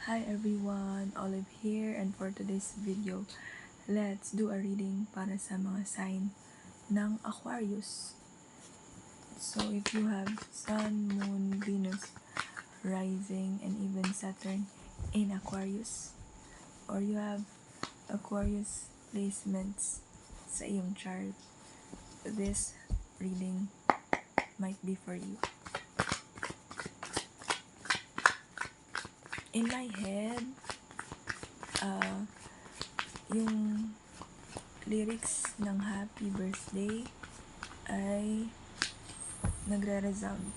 Hi everyone, Olive here, and for today's video, let's do a reading para sa mga sign ng Aquarius. So if you have Sun, Moon, Venus, Rising, and even Saturn in Aquarius, or you have Aquarius placements sa iyong chart, this reading might be for you. In my head, yung lyrics ng Happy Birthday ay nagre-resound.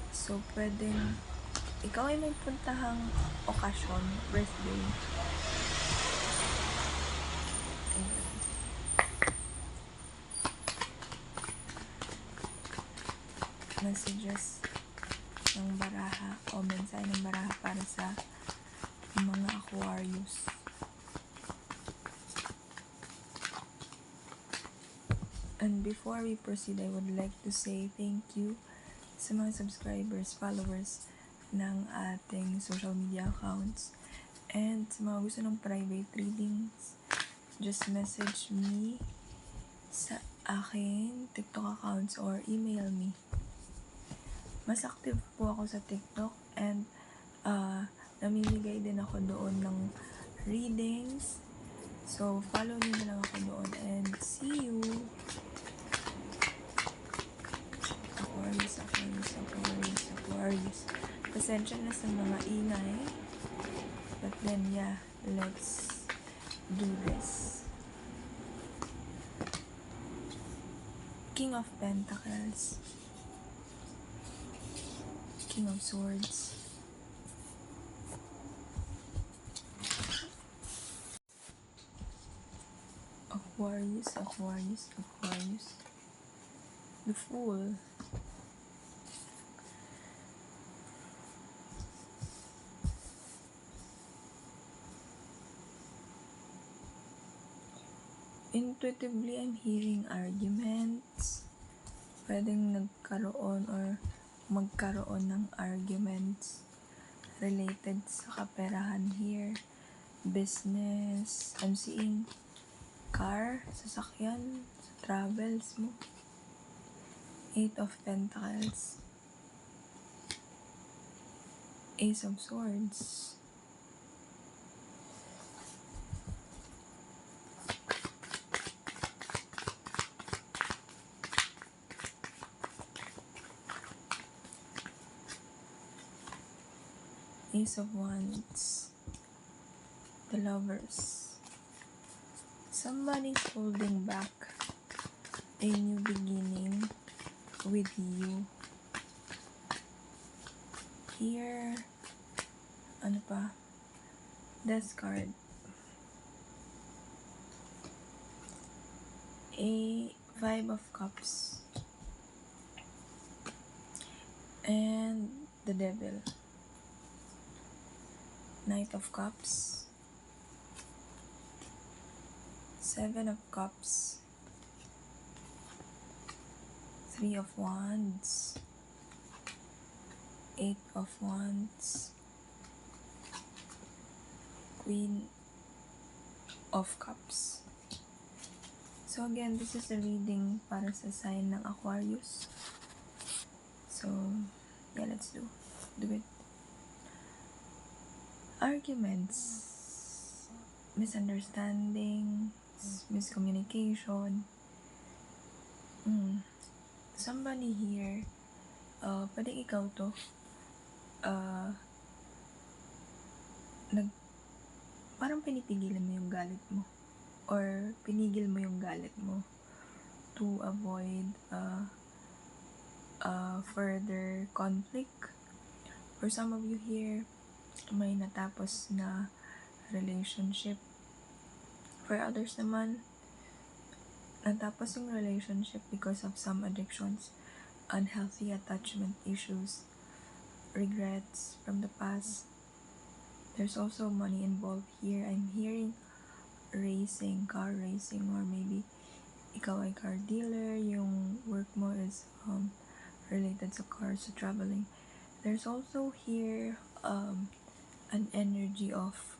So, pwedeng ikaw ay may puntahang okasyon, birthday. Messages ng baraha o mensahe ng baraha para sa mga Aquarius. And before we proceed, I would like to say thank you sa mga subscribers, followers ng ating social media accounts. And sa mga gusto ng private readings, just message me sa aking TikTok accounts or email me. Mas active po ako sa TikTok and namimigay din ako doon ng readings. So, follow niyo na lang ako doon and see you! Aquarius. Pasensya na sa mga ingay. But then, yeah, let's do this. King of Pentacles. King of Swords. Aquarius. The Fool. Intuitively, I'm hearing arguments. Pwedeng nagkaroon or magkaroon ng arguments related sa kaperahan here. Business. I'm seeing car, sasakyan, sa travels mo. 8 of Pentacles. Ace of Swords. Ace of Wands. The Lovers. Somebody's holding back a new beginning with you. Here, ano pa? Death card. A 5 of Cups. And the Devil. Knight of Cups. 7 of Cups. 3 of Wands. 8 of Wands. Queen of Cups. So again, this is a reading para sa sign ng Aquarius. So, yeah, let's do it. Arguments, misunderstandings, miscommunication. Somebody here, pwedeng ikaw to, parang pinipigilan mo yung galit mo or pinigil mo yung galit mo to avoid further conflict. For some of you here, may natapos na relationship. For others naman, natapos yung relationship because of some addictions, unhealthy attachment issues, regrets from the past. There's also money involved here. I'm hearing racing, car racing, or maybe ikaw ay car dealer, yung work mo is related sa cars, sa traveling. There's also here an energy of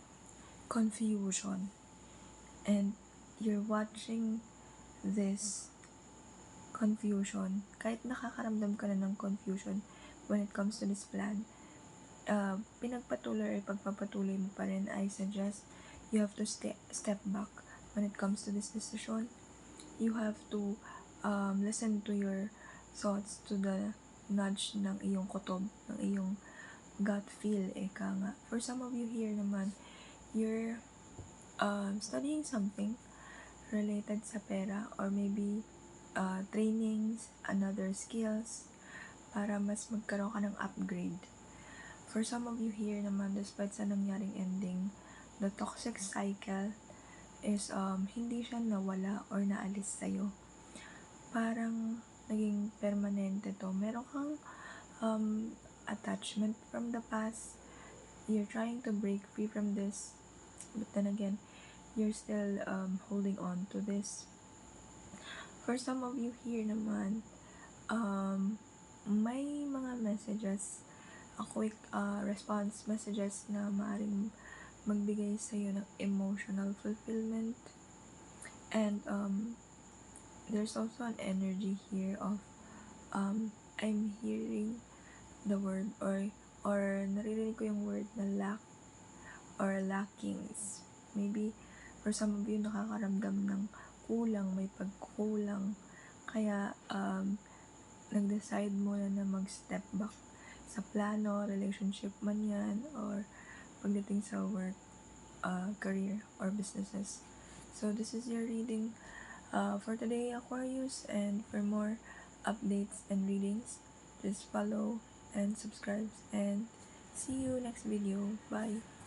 confusion, and you're watching this confusion. Kahit nakakaramdam ka na ng confusion when it comes to this plan, pinagpatuloy or pagpapatuloy mo pa rin, I suggest you have to step back when it comes to this decision. You have to listen to your thoughts, to the nudge ng iyong kutob, ng iyong gut feel, eka nga. For some of you here naman, you're studying something related sa pera, or maybe trainings, another skills, para mas magkaroon ka ng upgrade. For some of you here naman, despite sa nangyaring ending, the toxic cycle is hindi siya nawala or naalis sa'yo. Parang naging permanente to. Meron kang attachment from the past. You're trying to break free from this, but then again, you're still holding on to this. For some of you here naman, may mga messages, a quick response messages na maaaring magbigay sa'yo ng emotional fulfillment. And there's also an energy here of I'm hearing the word or naririnig ko yung word na lack or lackings. Maybe for some of you nakakaramdam ng kulang, may pagkulang, kaya nag-decide muna na mag-step back sa plano, relationship man yan, or pagdating sa work, career, or businesses. So this is your reading for today, Aquarius, and for more updates and readings, just follow and subscribe, and see you next video. Bye!